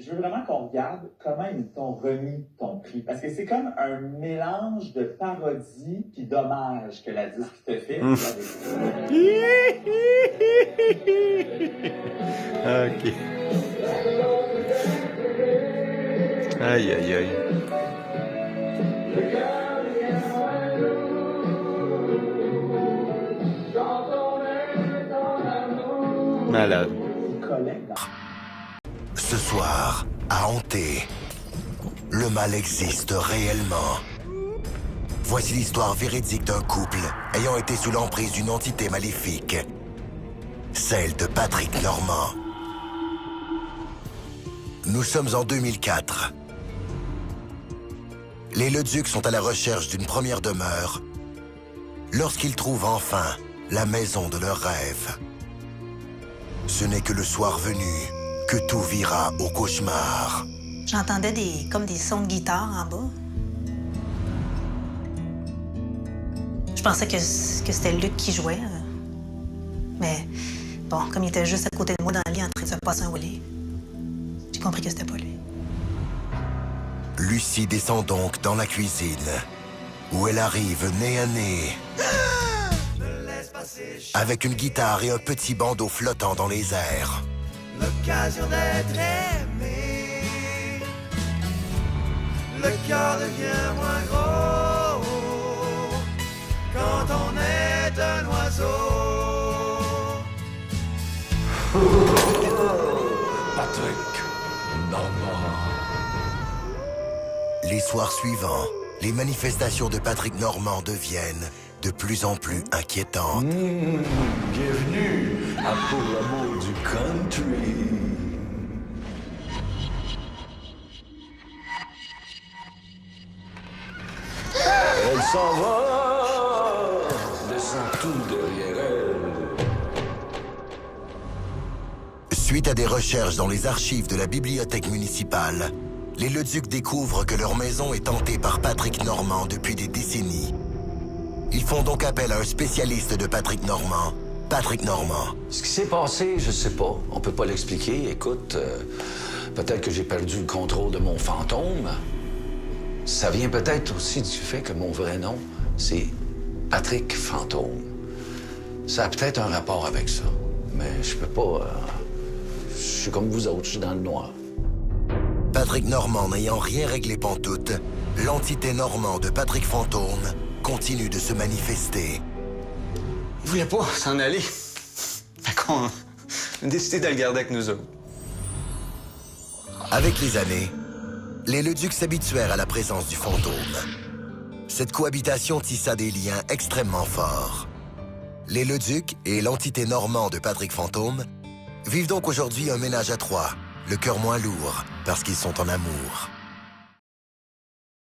je veux vraiment qu'on regarde comment ils t'ont remis ton prix. Parce que c'est comme un mélange de parodie puis d'hommage que la disque te fait. OK. Aïe, aïe, aïe. Malade. Ce soir, à Hanté, le mal existe réellement. Voici l'histoire véridique d'un couple ayant été sous l'emprise d'une entité maléfique. Celle de Patrick Normand. Nous sommes en 2004. Les Leduc sont à la recherche d'une première demeure lorsqu'ils trouvent enfin la maison de leurs rêves. Ce n'est que le soir venu que tout vira au cauchemar. J'entendais comme des sons de guitare en bas. Je pensais que c'était Luc qui jouait. Mais bon, comme il était juste à côté de moi dans le lit en train de se passer un wheelie, j'ai compris que c'était pas lui. Lucie descend donc dans la cuisine, où elle arrive nez à nez, avec une guitare et un petit bandeau flottant dans les airs. L'occasion d'être aimé, le cœur devient moins gros quand on est un oiseau. Patrick Normand. Les soirs suivants, les manifestations de Patrick Normand deviennent de plus en plus inquiétantes. Bienvenue à Pour l'amour du country. Elle s'en va, laissant tout derrière elle. Suite à des recherches dans les archives de la bibliothèque municipale, les Leduc découvrent que leur maison est hantée par Patrick Normand depuis des décennies. Ils font donc appel à un spécialiste de Patrick Normand, Patrick Normand. Ce qui s'est passé, je sais pas. On peut pas l'expliquer. Écoute, peut-être que j'ai perdu le contrôle de mon fantôme. Ça vient peut-être aussi du fait que mon vrai nom, c'est Patrick Fantôme. Ça a peut-être un rapport avec ça. Mais je peux pas... je suis comme vous autres, je suis dans le noir. Patrick Normand n'ayant rien réglé pantoute, l'entité Normand de Patrick Fantôme continue de se manifester. Il voulait pas s'en aller. Fait qu'on a décidé de le garder avec nous autres. Avec les années, les Leduc s'habituèrent à la présence du fantôme. Cette cohabitation tissa des liens extrêmement forts. Les Leduc et l'entité Normand de Patrick Fantôme vivent donc aujourd'hui un ménage à trois, le cœur moins lourd parce qu'ils sont en amour.